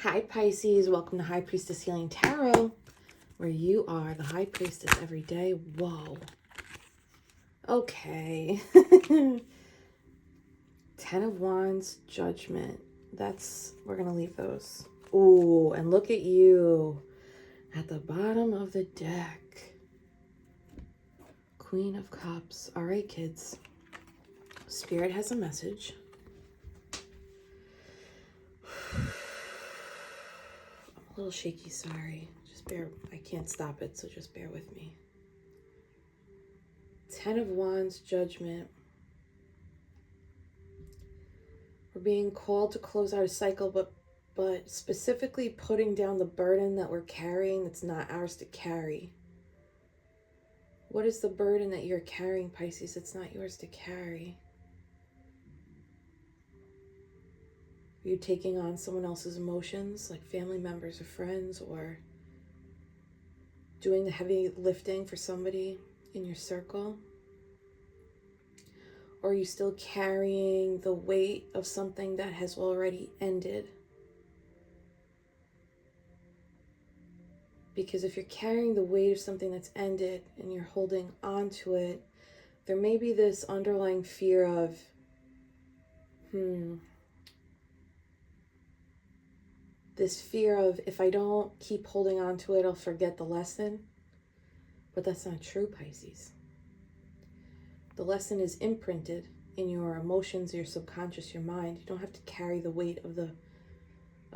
Hi Pisces, welcome to High Priestess Healing Tarot, where you are the High Priestess every day. Whoa. Okay. 10 of Wands, Judgment. We're going to leave those. Ooh, and look at you at the bottom of the deck. Queen of Cups. All right, kids. Spirit has a message. A little shaky, sorry. I can't stop it, so just bear with me. 10 of Wands, Judgment. We're being called to close out a cycle, but specifically putting down the burden that we're carrying that's not ours to carry. What is the burden that you're carrying, Pisces? It's not yours to carry. Are you taking on someone else's emotions, like family members or friends, or doing the heavy lifting for somebody in your circle? Or are you still carrying the weight of something that has already ended? Because if you're carrying the weight of something that's ended and you're holding on to it, there may be this underlying fear of, this fear of, if I don't keep holding on to it, I'll forget the lesson. But that's not true, Pisces. The lesson is imprinted in your emotions, your subconscious, your mind. You don't have to carry the weight of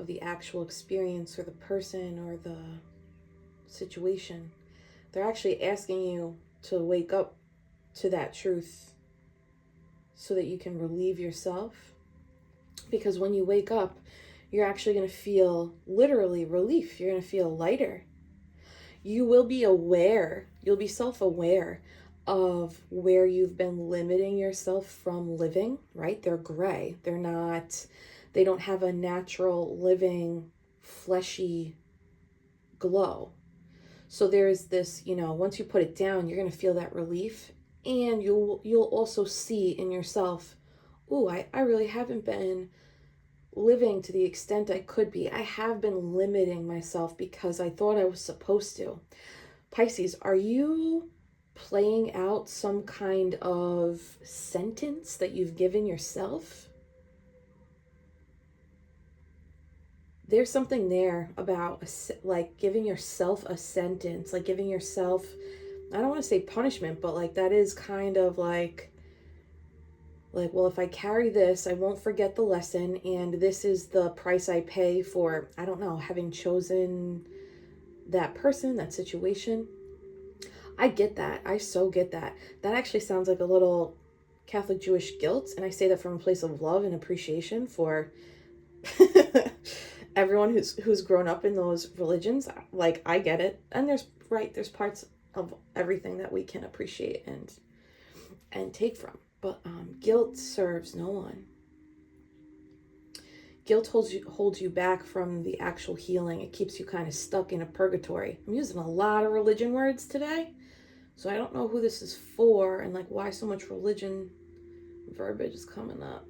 the actual experience or the person or the situation. They're actually asking you to wake up to that truth so that you can relieve yourself. Because when you wake up, you're actually going to feel literally relief. You're going to feel lighter. You will be aware, you'll be self-aware of where you've been limiting yourself from living, right? They're gray. They don't have a natural living fleshy glow. So there's this, once you put it down, you're going to feel that relief, and you'll also see in yourself, ooh, I really haven't been living to the extent I could be. I have been limiting myself because I thought I was supposed to. Pisces, are you playing out some kind of sentence that you've given yourself? There's something there about like giving yourself a sentence, like giving yourself, I don't want to say punishment, but like that is kind of like, well, if I carry this, I won't forget the lesson, and this is the price I pay for, I don't know, having chosen that person, that situation. I get that. I so get that. That actually sounds like a little Catholic Jewish guilt, and I say that from a place of love and appreciation for everyone who's grown up in those religions. Like, I get it. And there's parts of everything that we can appreciate and take from. But guilt serves no one. Guilt holds you back from the actual healing. It keeps you kind of stuck in a purgatory. I'm using a lot of religion words today, so I don't know who this is for and like why so much religion verbiage is coming up.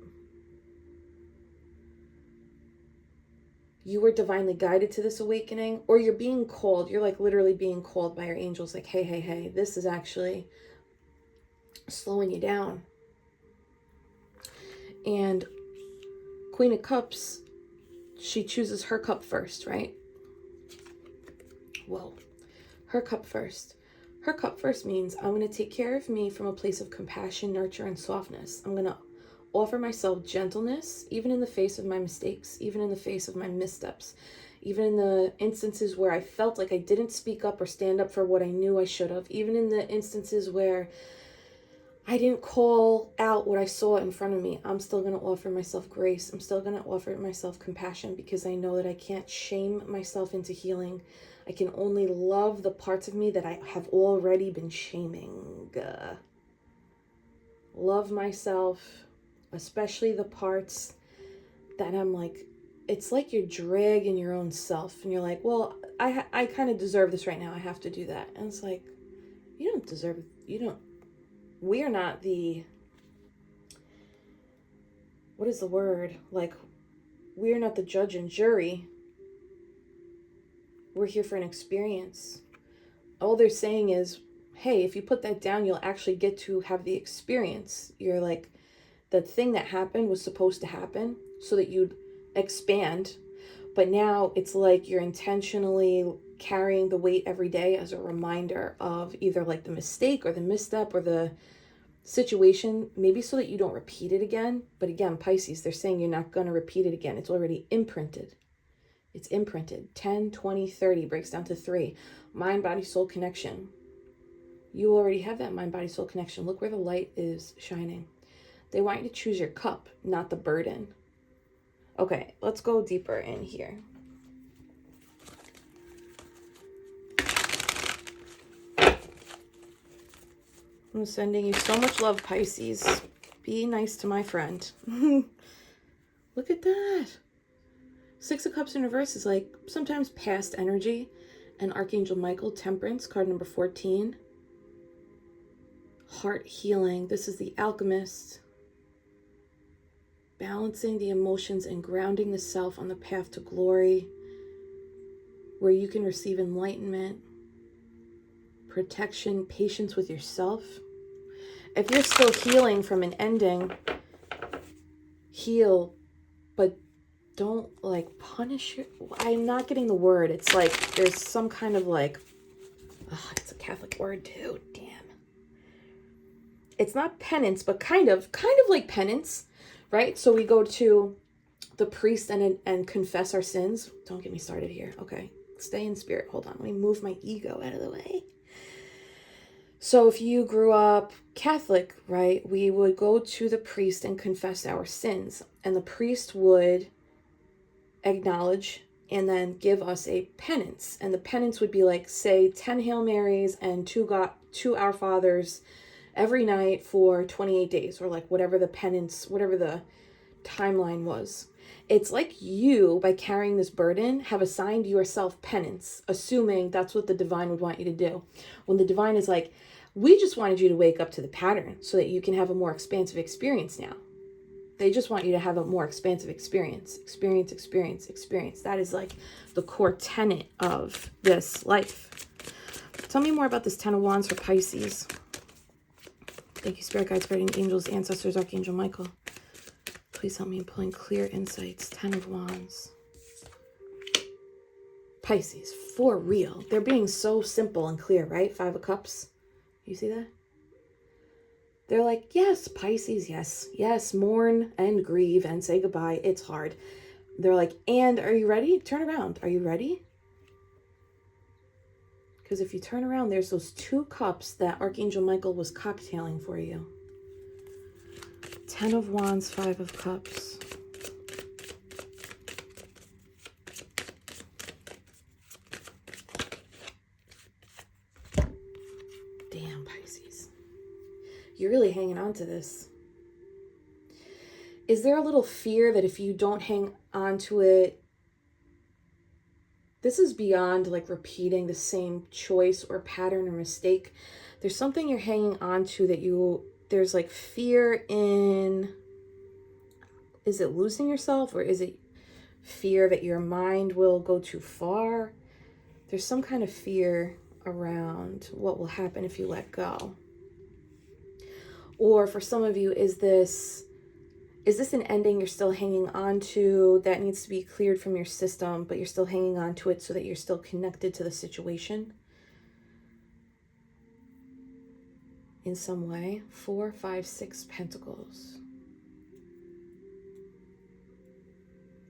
You were divinely guided to this awakening, or you're being called. You're like literally being called by your angels, like, hey, this is actually slowing you down. And Queen of Cups, she chooses her cup first, right? Whoa. Her cup first. Her cup first means I'm going to take care of me from a place of compassion, nurture, and softness. I'm going to offer myself gentleness, even in the face of my mistakes, even in the face of my missteps, even in the instances where I felt like I didn't speak up or stand up for what I knew I should have, even in the instances where I didn't call out what I saw in front of me. I'm still going to offer myself grace. I'm still going to offer myself compassion, because I know that I can't shame myself into healing. I can only love the parts of me that I have already been shaming. Love myself, especially the parts that I'm like, it's like you're dragging your own self, and you're like, well, I kind of deserve this right now. I have to do that. And it's like, you don't deserve it. We are not the, what is the word? Like, we are not the judge and jury We're here for an experience. All they're saying is, hey, if you put that down, you'll actually get to have the experience. You're like, the thing that happened was supposed to happen so that you'd expand. But now it's like you're intentionally carrying the weight every day as a reminder of either like the mistake or the misstep or the situation, maybe so that you don't repeat it again. But again, Pisces, they're saying you're not going to repeat it again. It's already imprinted. It's imprinted. 10, 20, 30 breaks down to 3. Mind, body, soul connection. You already have that mind, body, soul connection. Look where the light is shining. They want you to choose your cup, not the burden. Okay, let's go deeper in here. I'm sending you so much love, Pisces. Be nice to my friend. Look at that. 6 of Cups in reverse is like sometimes past energy. And Archangel Michael, Temperance, card number 14. Heart healing. This is the Alchemist. Balancing the emotions and grounding the self on the path to glory, where you can receive enlightenment, protection, patience with yourself. If you're still healing from an ending, heal, but don't like punish your, I'm not getting the word. It's like there's some kind of like, it's a Catholic word too, damn. It's not penance, but kind of like penance. Right? So we go to the priest and confess our sins. Don't get me started here. Okay. Stay in spirit. Hold on. Let me move my ego out of the way. So if you grew up Catholic, right, we would go to the priest and confess our sins. And the priest would acknowledge and then give us a penance. And the penance would be like, say, 10 Hail Marys and 2 Our Fathers every night for 28 days, or like whatever the penance, whatever the timeline was. It's like you, by carrying this burden, have assigned yourself penance, assuming that's what the divine would want you to do. When the divine is like, we just wanted you to wake up to the pattern so that you can have a more expansive experience now. They just want you to have a more expansive experience. Experience. That is like the core tenet of this life. Tell me more about this 10 of Wands for Pisces. Thank you, Spirit Guides, Guardian Angels, Ancestors, Archangel Michael. Please help me in pulling clear insights. 10 of Wands. Pisces, for real. They're being so simple and clear, right? 5 of Cups. You see that? They're like, yes, Pisces, yes. Yes, mourn and grieve and say goodbye. It's hard. They're like, and are you ready? Turn around. Are you ready? Because if you turn around, there's those 2 cups that Archangel Michael was cocktailing for you. 10 of Wands, 5 of Cups. Damn, Pisces. You're really hanging on to this. Is there a little fear that if you don't hang on to it, this is beyond like repeating the same choice or pattern or mistake. There's something you're hanging on to that there's like fear in, is it losing yourself, or is it fear that your mind will go too far? There's some kind of fear around what will happen if you let go. Or for some of you, is this an ending you're still hanging on to that needs to be cleared from your system, but you're still hanging on to it so that you're still connected to the situation in some way? 4, 5, 6 Pentacles.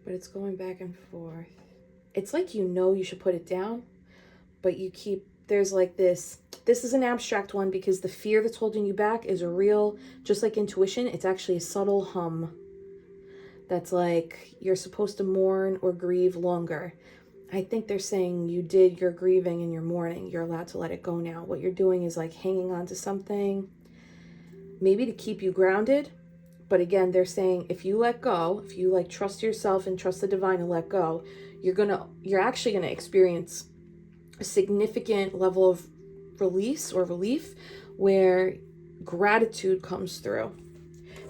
But it's going back and forth. It's like you know you should put it down, but you keep, there's like this is an abstract one because the fear that's holding you back is a real, just like intuition, it's actually a subtle hum that's like you're supposed to mourn or grieve longer. I think they're saying you did your grieving and your mourning. You're allowed to let it go now. What you're doing is like hanging on to something, maybe to keep you grounded. But again, they're saying if you let go, if you like trust yourself and trust the divine and let go, you're actually gonna experience a significant level of release or relief where gratitude comes through.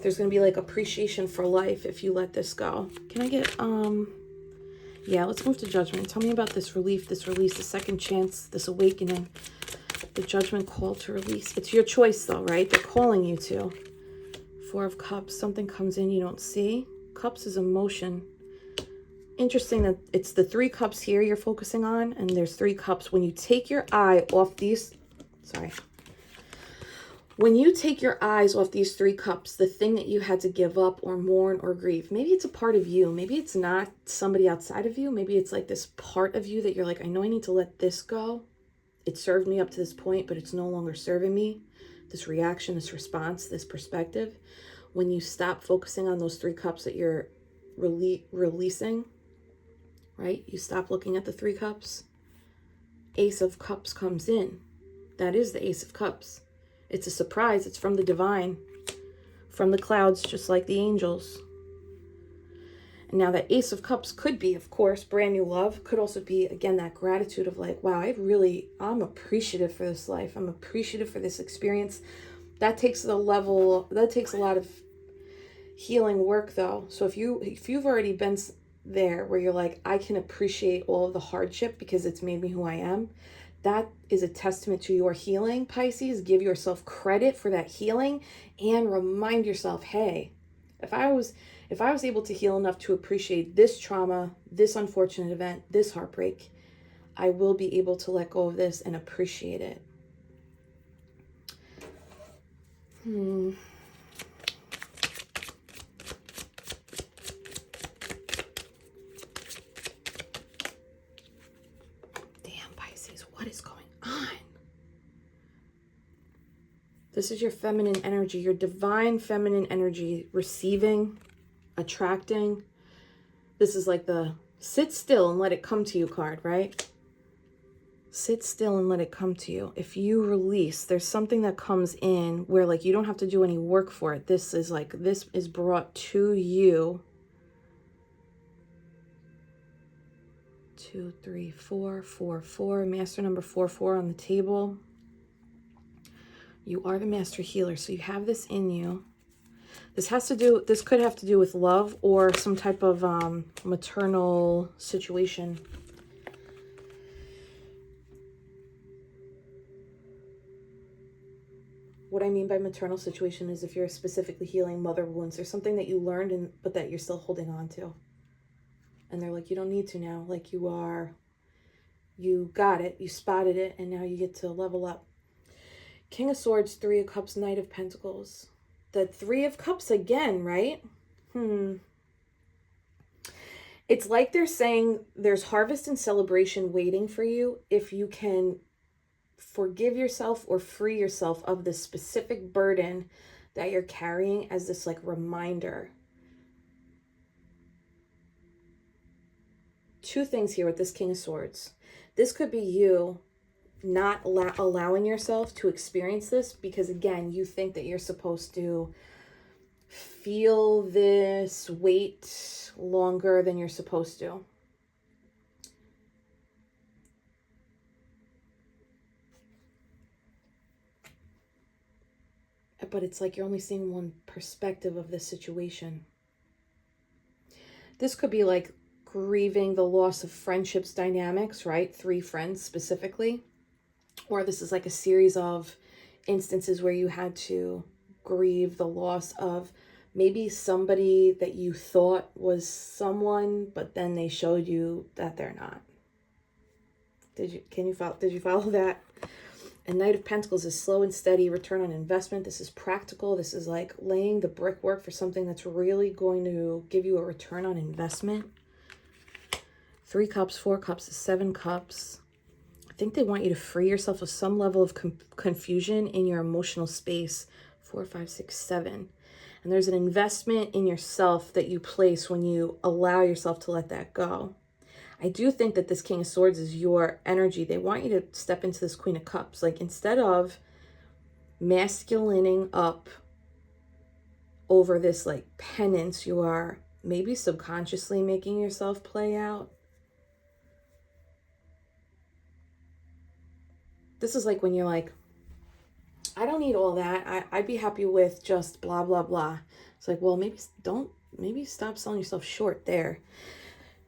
There's going to be like appreciation for life if you let this go. Can I get, Yeah, let's move to Judgment. Tell me about this relief, this release, the second chance, this awakening, the Judgment call to release. It's your choice though, right? They're calling you to. Four of Cups, something comes in you don't see. Cups is emotion. Interesting that it's the 3 cups here you're focusing on, and there's 3 cups. When you take your eye off these, when you take your eyes off these 3 cups, the thing that you had to give up or mourn or grieve, maybe it's a part of you. Maybe it's not somebody outside of you. Maybe it's like this part of you that you're like, I know I need to let this go. It served me up to this point, but it's no longer serving me. This reaction, this response, this perspective. When you stop focusing on those 3 cups that you're releasing, right? You stop looking at the 3 cups. Ace of Cups comes in. That is the Ace of Cups. It's a surprise. It's from the divine, from the clouds, just like the angels. And now that Ace of Cups could be, of course, brand new love. Could also be, again, that gratitude of like, wow, I'm appreciative for this life. I'm appreciative for this experience. That takes a lot of healing work though. So if you've already been there where you're like, I can appreciate all of the hardship because it's made me who I am, that is a testament to your healing, Pisces. Give yourself credit for that healing and remind yourself, hey, if I was able to heal enough to appreciate this trauma, this unfortunate event, this heartbreak, I will be able to let go of this and appreciate it. What is going on? This is your feminine energy, your divine feminine energy, receiving, attracting. This is like the sit still and let it come to you card, right? Sit still and let it come to you. If you release, there's something that comes in where like you don't have to do any work for it. This is brought to you. 2, 3, 4, 4, 4. Master number 4, 4 on the table. You are the master healer, so you have this in you. This could have to do with love or some type of maternal situation. What I mean by maternal situation is if you're specifically healing mother wounds, there's something that you learned but that you're still holding on to. And they're like, you don't need to now. Like you got it, you spotted it, and now you get to level up. King of Swords, 3 of Cups, Knight of Pentacles. The 3 of Cups again, right? It's like they're saying there's harvest and celebration waiting for you if you can forgive yourself or free yourself of this specific burden that you're carrying as this like reminder. 2 things here with this King of Swords. This could be you not allowing yourself to experience this because, again, you think that you're supposed to feel this weight longer than you're supposed to. But it's like you're only seeing one perspective of this situation. This could be like grieving the loss of friendships dynamics, right? 3 friends specifically. Or this is like a series of instances where you had to grieve the loss of maybe somebody that you thought was someone, but then they showed you that they're not. Did you follow that? And Knight of Pentacles is slow and steady return on investment. This is practical. This is like laying the brickwork for something that's really going to give you a return on investment. 3 cups, 4 cups, 7 cups. I think they want you to free yourself of some level of confusion in your emotional space. 4, 5, 6, 7. And there's an investment in yourself that you place when you allow yourself to let that go. I do think that this King of Swords is your energy. They want you to step into this Queen of Cups. Like instead of masculining up over this like penance, you are maybe subconsciously making yourself play out. This is like when you're like, I don't need all that. I'd be happy with just blah, blah, blah. It's like, well, maybe stop selling yourself short there.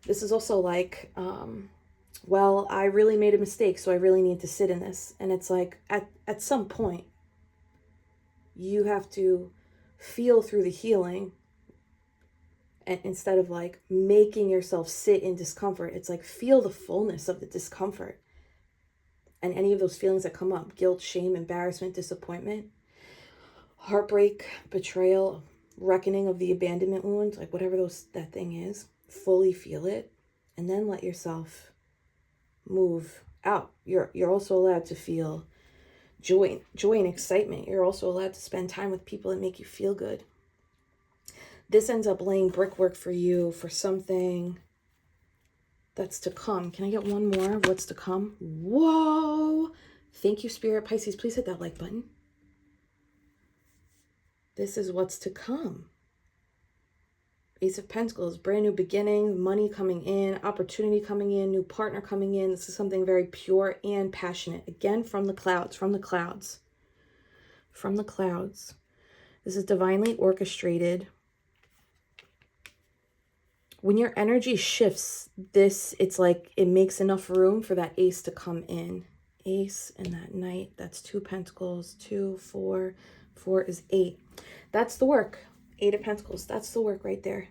This is also like, well, I really made a mistake, so I really need to sit in this. And it's like, at some point, you have to feel through the healing, and instead of like making yourself sit in discomfort. It's like, feel the fullness of the discomfort and any of those feelings that come up: guilt, shame, embarrassment, disappointment, heartbreak, betrayal, reckoning of the abandonment wound, like whatever that thing is. Fully feel it, and then let yourself move out. You're also allowed to feel joy and excitement. You're also allowed to spend time with people that make you feel good. This ends up laying brickwork for you for something that's to come. Can I get one more? What's to come? Whoa! Thank you, Spirit. Pisces, please hit that like button. This is what's to come. Ace of Pentacles, brand new beginning, money coming in, opportunity coming in, new partner coming in. This is something very pure and passionate. Again, from the clouds, from the clouds, from the clouds. This is divinely orchestrated. When your energy shifts, it's like it makes enough room for that ace to come in. Ace and that knight, that's 2 pentacles, 2, 4, 4 is 8. That's the work. 8 of Pentacles, that's the work right there.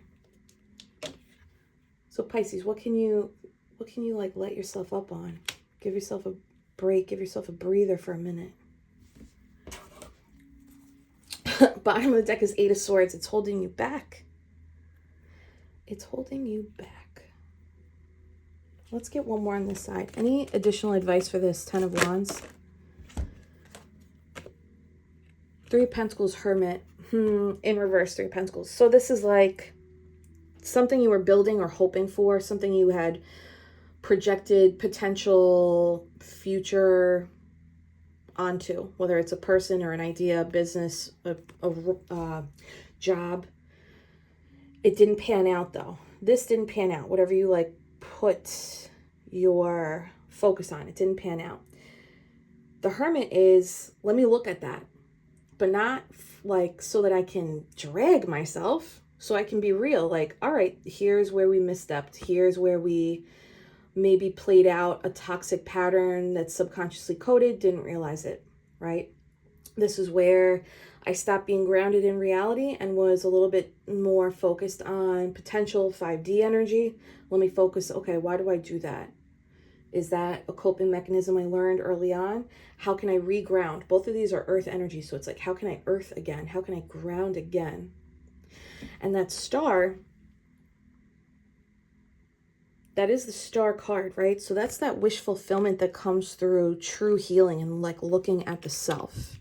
So Pisces, what can you like let yourself up on? Give yourself a break, give yourself a breather for a minute. Bottom of the deck is 8 of Swords. It's holding you back. It's holding you back. Let's get one more on this side. Any additional advice for this 10 of Wands? 3 of Pentacles, Hermit. In reverse, 3 of Pentacles. So this is like something you were building or hoping for, something you had projected potential future onto, whether it's a person or an idea, a business, a job. It didn't pan out though. This didn't pan out. Whatever you like put your focus on, it didn't pan out. The Hermit is, let me look at that, but not like so that I can drag myself, so I can be real. Like, all right, here's where we misstepped. Here's where we maybe played out a toxic pattern that's subconsciously coded, didn't realize it, right? This is where I stopped being grounded in reality and was a little bit more focused on potential 5D energy. Let me focus, okay, why do I do that? Is that a coping mechanism I learned early on? How can I reground? Both of these are earth energy, so it's like, how can I earth again? How can I ground again? And that star, that is the star card, right? So that's that wish fulfillment that comes through true healing and like looking at the self.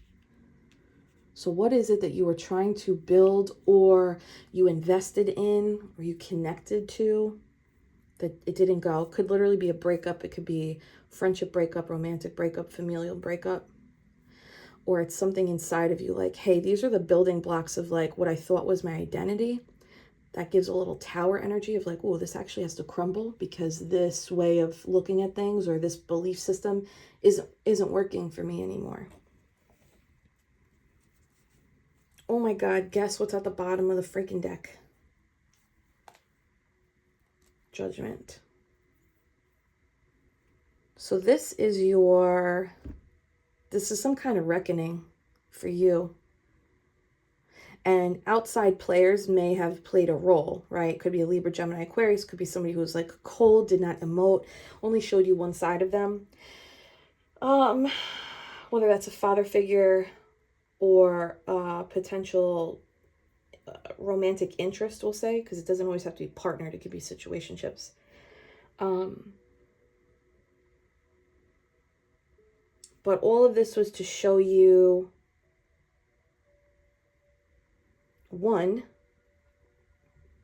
So what is it that you were trying to build, or you invested in, or you connected to, that it didn't go? It could literally be a breakup. It could be friendship breakup, romantic breakup, familial breakup. Or it's something inside of you like, hey, these are the building blocks of like what I thought was my identity. That gives a little tower energy of like, oh, this actually has to crumble because this way of looking at things or this belief system isn't working for me anymore. Oh my God, guess what's at the bottom of the freaking deck? Judgment. So this is some kind of reckoning for you. And outside players may have played a role, right? Could be a Libra, Gemini, Aquarius. Could be somebody who's like cold, did not emote, only showed you one side of them. Whether that's a father figure or potential romantic interest, we'll say, because it doesn't always have to be partnered. It could be situationships. But all of this was to show you, one,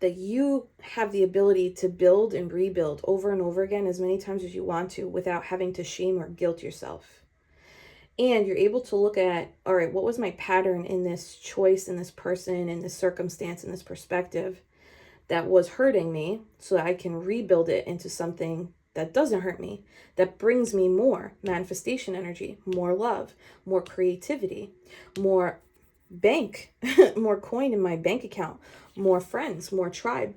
that you have the ability to build and rebuild over and over again as many times as you want to without having to shame or guilt yourself. And you're able to look at, all right, what was my pattern in this choice, in this person, in this circumstance, in this perspective that was hurting me, so that I can rebuild it into something that doesn't hurt me, that brings me more manifestation energy, more love, more creativity, more bank, more coin in my bank account, more friends, more tribe,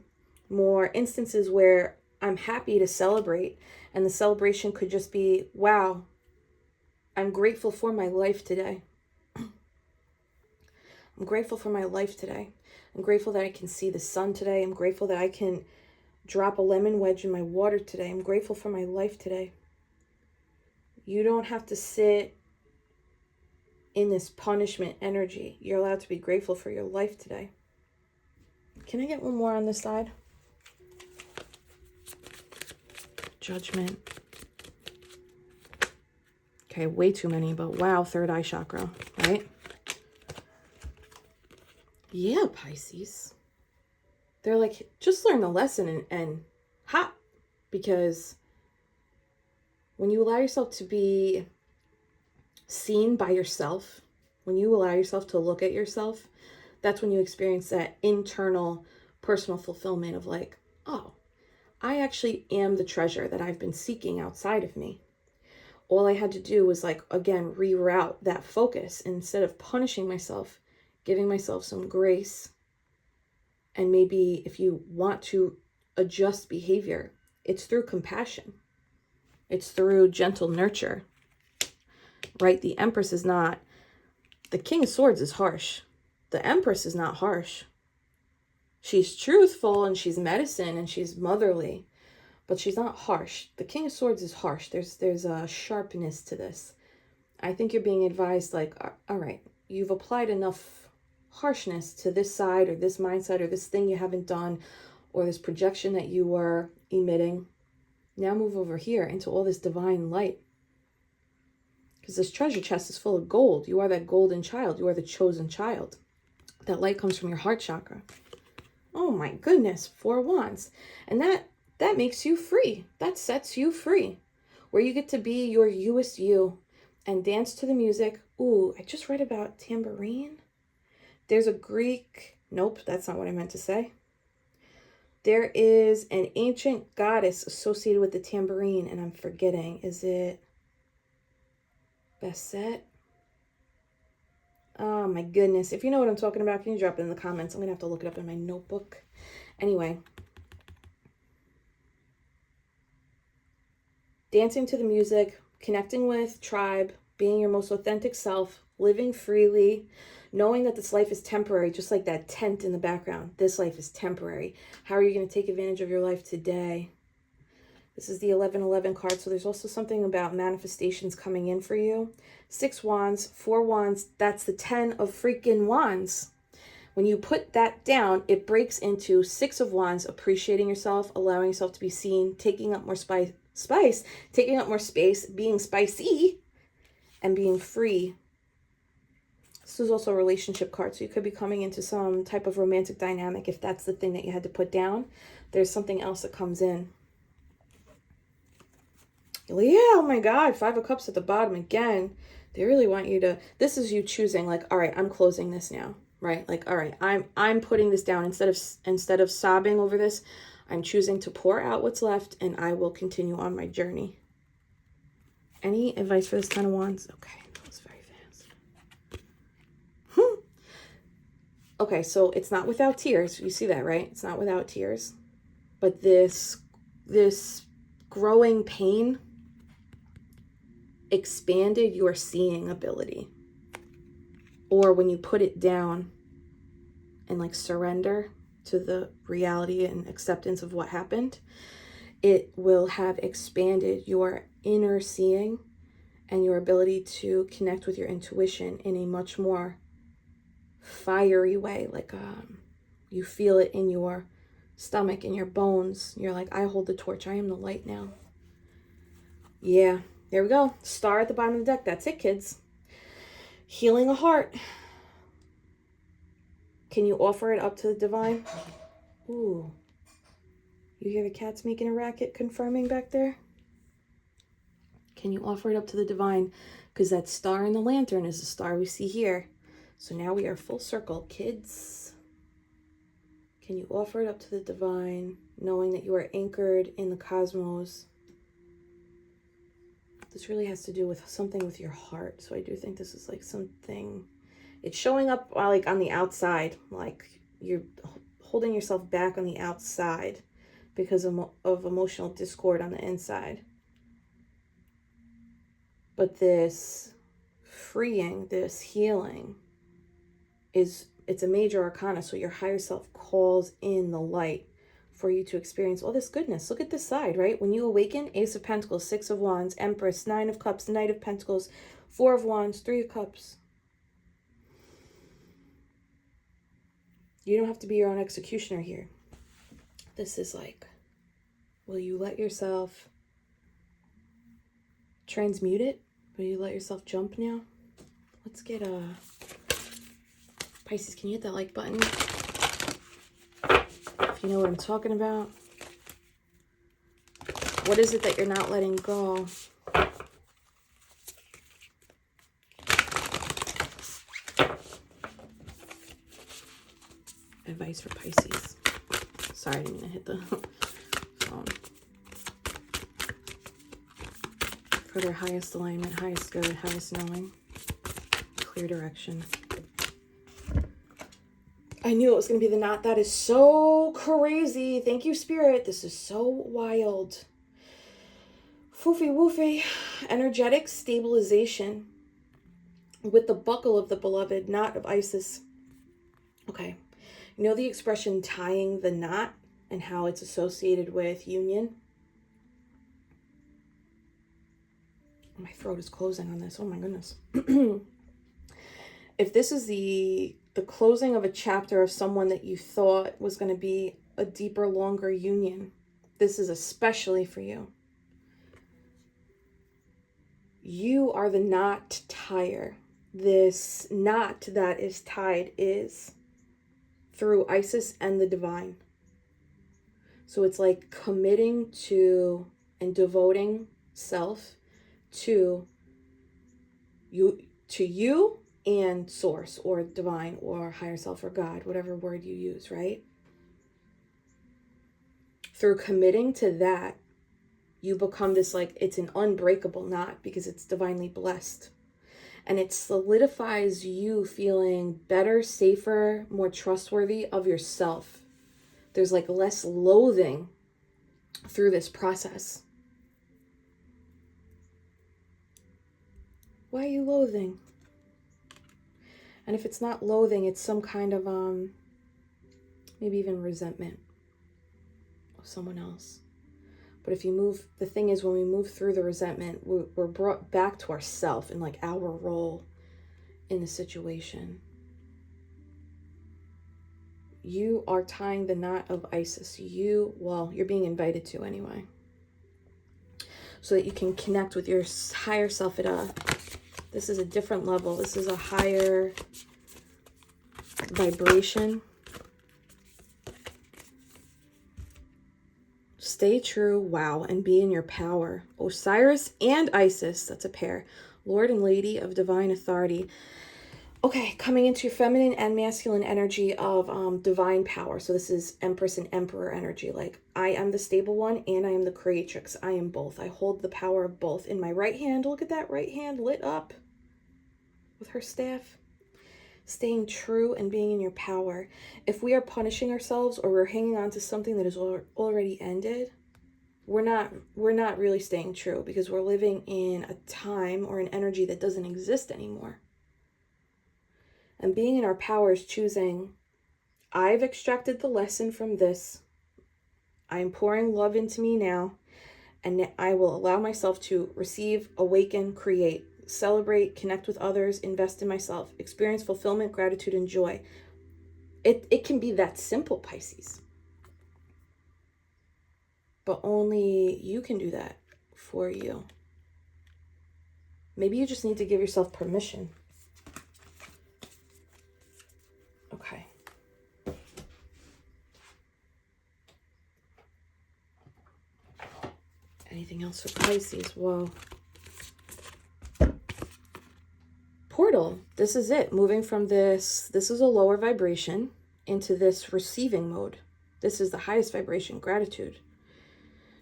more instances where I'm happy to celebrate. And the celebration could just be, wow, I'm grateful for my life today. I'm grateful for my life today. I'm grateful that I can see the sun today. I'm grateful that I can drop a lemon wedge in my water today. I'm grateful for my life today. You don't have to sit in this punishment energy. You're allowed to be grateful for your life today. Can I get one more on this side? Judgment. Okay, way too many, but wow, third eye chakra, right? Yeah, Pisces. They're like, just learn the lesson and hop. Because when you allow yourself to be seen by yourself, when you allow yourself to look at yourself, that's when you experience that internal personal fulfillment of like, oh, I actually am the treasure that I've been seeking outside of me. All I had to do was like, again, reroute that focus. And instead of punishing myself, giving myself some grace. And maybe if you want to adjust behavior, it's through compassion. It's through gentle nurture, right? The Empress is not, the King of Swords is harsh. The Empress is not harsh. She's truthful and she's medicine and she's motherly, but she's not harsh. The King of Swords is harsh. There's a sharpness to this. I think you're being advised like, all right, you've applied enough harshness to this side or this mindset or this thing you haven't done or this projection that you were emitting. Now move over here into all this divine light. Because this treasure chest is full of gold. You are that golden child. You are the chosen child. That light comes from your heart chakra. Oh my goodness, 4 wands. And that makes you free. That sets you free. Where you get to be your youest you and dance to the music. Ooh, I just read about tambourine. There's a Greek, nope, that's not what I meant to say. There is an ancient goddess associated with the tambourine, and I'm forgetting. Is it Bastet? Oh my goodness. If you know what I'm talking about, can you drop it in the comments? I'm going to have to look it up in my notebook. Anyway. Dancing to the music, connecting with tribe, being your most authentic self, living freely, knowing that this life is temporary, just like that tent in the background. This life is temporary. How are you going to take advantage of your life today? This is the 1111 card, so there's also something about manifestations coming in for you. 6 wands, 4 wands, that's the 10 of freaking wands. When you put that down, it breaks into 6 of wands, appreciating yourself, allowing yourself to be seen, taking up more taking up more space, being spicy, and being free. This is also a relationship card, so you could be coming into some type of romantic dynamic. If that's the thing that you had to put down, there's something else that comes in. Yeah, oh my God, 5 of Cups at the bottom again. They really want you to, this is you choosing like, all right, I'm closing this now, right? Like, all right, I'm putting this down instead of sobbing over this. I'm choosing to pour out what's left, and I will continue on my journey. Any advice for this 10 of wands? Okay, that was very fast. Okay, so it's not without tears. You see that, right? It's not without tears. But this growing pain expanded your seeing ability. Or when you put it down and like surrender to the reality and acceptance of what happened, it will have expanded your inner seeing and your ability to connect with your intuition in a much more fiery way. Like you feel it in your stomach, in your bones. You're like, I hold the torch. I am the light now. Yeah, there we go. Star at the bottom of the deck. That's it, kids. Healing a heart. Can you offer it up to the divine? Ooh. You hear the cats making a racket, confirming back there? Can you offer it up to the divine? Because that star in the lantern is the star we see here. So now we are full circle, kids. Can you offer it up to the divine, knowing that you are anchored in the cosmos? This really has to do with something with your heart. So I do think this is like something, it's showing up like on the outside, like you're holding yourself back on the outside because of emotional discord on the inside. But this freeing, this healing it's a major arcana. So your higher self calls in the light for you to experience all this goodness. Look at this side, right? When you awaken, Ace of Pentacles, Six of Wands, Empress, Nine of Cups, Knight of Pentacles, Four of Wands, Three of Cups. You don't have to be your own executioner here. This is like, will you let yourself transmute it? Will you let yourself jump now? Let's get a... Pisces, can you hit that like button? If you know what I'm talking about. What is it that you're not letting go? Advice for Pisces. Sorry, I didn't mean to hit the phone. For their highest alignment, highest good, highest knowing. Clear direction. I knew it was going to be the knot. That is so crazy. Thank you, Spirit. This is so wild. Foofy woofy. Energetic stabilization with the buckle of the beloved, knot of Isis. Okay. You know the expression tying the knot and how it's associated with union? My throat is closing on this. Oh my goodness. If this is the closing of a chapter of someone that you thought was going to be a deeper, longer union, this is especially for you. You are the knot tire. This knot that is tied is through Isis and the divine. So it's like committing to and devoting self to you and source or divine or higher self or God, whatever word you use, right? Through committing to that, you become this, like, it's an unbreakable knot because it's divinely blessed. And it solidifies you feeling better, safer, more trustworthy of yourself. There's like less loathing through this process. Why are you loathing? And if it's not loathing, it's some kind of, maybe even resentment of someone else. But if you move, the thing is, when we move through the resentment, we're brought back to ourself and like our role in the situation. You are tying the knot of Isis. Well, you're being invited to anyway. So that you can connect with your higher self this is a different level. This is a higher vibration. Stay true, wow, and be in your power. Osiris and Isis, that's a pair. Lord and Lady of Divine Authority. Okay, coming into your feminine and masculine energy of divine power. So this is Empress and Emperor energy. Like, I am the stable one and I am the creatrix. I am both. I hold the power of both. In my right hand, look at that right hand lit up with her staff. Staying true and being in your power. If we are punishing ourselves or we're hanging on to something that is already ended, we're not really staying true because we're living in a time or an energy that doesn't exist anymore. And being in our power is choosing, I've extracted the lesson from this. I'm pouring love into me now, and I will allow myself to receive, awaken, create, celebrate, connect with others, invest in myself, experience fulfillment, gratitude, and joy. It can be that simple, Pisces. But only you can do that for you. Maybe you just need to give yourself permission. Okay. Anything else for Pisces? Whoa. Portal. This is it. Moving from this is a lower vibration into this receiving mode. This is the highest vibration, gratitude.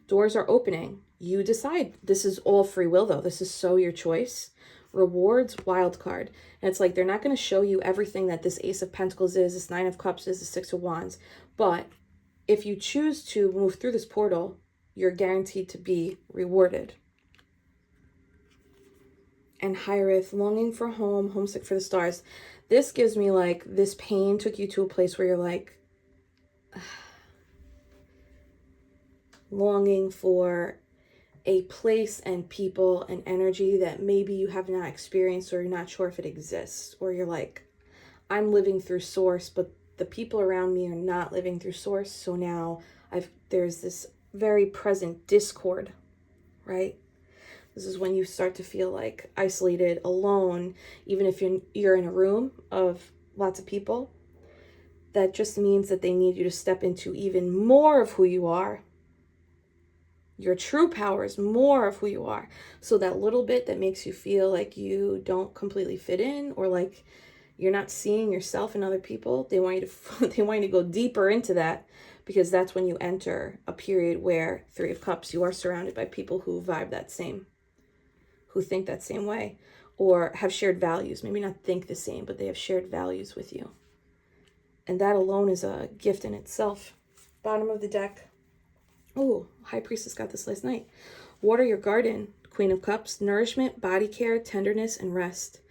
Doors are opening. You decide. This is all free will, though. This is so your choice. Rewards, wild card. And it's like they're not going to show you everything that this Ace of Pentacles is, this Nine of Cups is, the Six of Wands. But if you choose to move through this portal, you're guaranteed to be rewarded. And Hyrith, longing for home, homesick for the stars. This gives me like, this pain took you to a place where you're like, longing for a place and people and energy that maybe you have not experienced, or you're not sure if it exists, or you're like, I'm living through source, but the people around me are not living through source. So now there's this very present discord, right? This is when you start to feel like isolated, alone, even if you're in a room of lots of people. That just means that they need you to step into even more of who you are. Your true power is more of who you are. So that little bit that makes you feel like you don't completely fit in, or like you're not seeing yourself in other people, they want you to go deeper into that, because that's when you enter a period where, Three of Cups, you are surrounded by people who vibe that same, who think that same way, or have shared values. Maybe not think the same, but they have shared values with you. And that alone is a gift in itself. Bottom of the deck. Oh, High Priestess got this last night. Water your garden, Queen of Cups. Nourishment, body care, tenderness, and rest.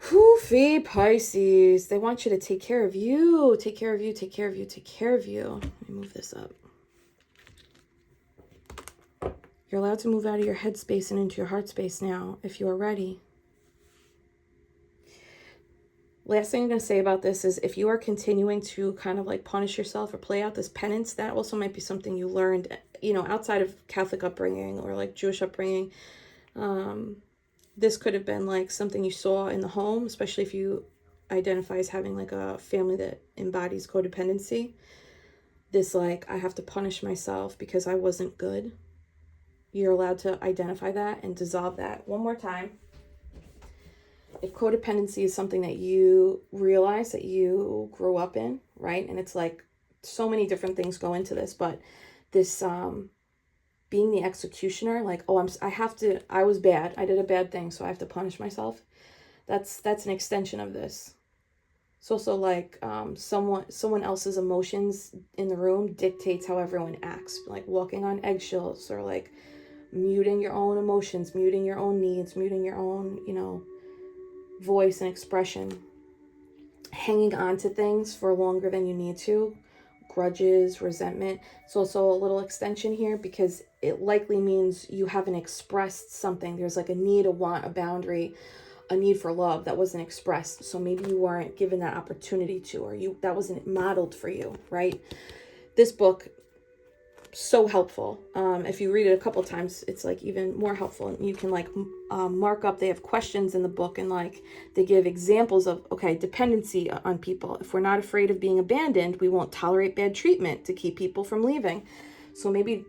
Whew, Pisces. They want you to take care of you. Take care of you, take care of you, take care of you. Let me move this up. You're allowed to move out of your head space and into your heart space now, if you are ready. Last thing I'm going to say about this is, if you are continuing to kind of like punish yourself or play out this penance, that also might be something you learned, you know, outside of Catholic upbringing or like Jewish upbringing. This could have been like something you saw in the home, especially if you identify as having like a family that embodies codependency. This like, I have to punish myself because I wasn't good. You're allowed to identify that and dissolve that. One more time. If codependency is something that you realize that you grew up in, right? And it's like so many different things go into this, but this being the executioner, like, oh, I was bad. I did a bad thing, so I have to punish myself. That's an extension of this. It's also like someone else's emotions in the room dictates how everyone acts, like walking on eggshells, or like muting your own emotions, muting your own needs, muting your own, you know, voice and expression, hanging on to things for longer than you need to, grudges, resentment. It's also a little extension here, because it likely means you haven't expressed something. There's like a need, a want, a boundary, a need for love that wasn't expressed. So maybe you weren't given that opportunity to, or that wasn't modeled for you, right? This book, so helpful. If you read it a couple times, it's like even more helpful. And you can like mark up, they have questions in the book, and like they give examples of, okay, dependency on people. If we're not afraid of being abandoned, we won't tolerate bad treatment to keep people from leaving. So maybe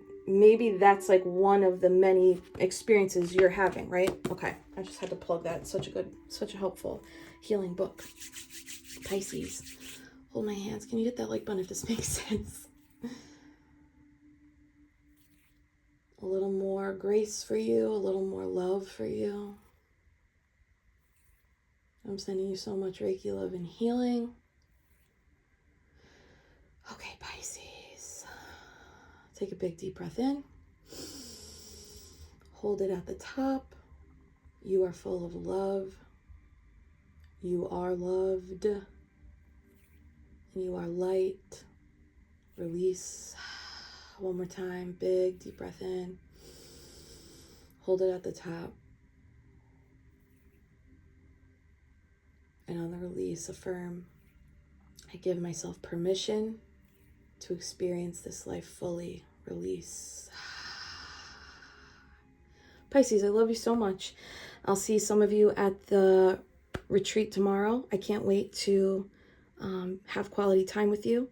that's like one of the many experiences you're having, right? Okay, I just had to plug that. It's such a helpful healing book. Pisces, hold my hands. Can you hit that like button if this makes sense? A little more grace for you, a little more love for you. I'm sending you so much Reiki love and healing. Okay, Pisces. Take a big deep breath in. Hold it at the top. You are full of love. You are loved. And you are light. Release. One more time, big deep breath in. Hold it at the top. And on the release, affirm, I give myself permission to experience this life fully. Release. Pisces, I love you so much. I'll see some of you at the retreat tomorrow. I can't wait to have quality time with you.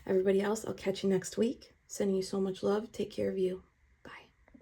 Everybody else, I'll catch you next week. Sending you so much love. Take care of you.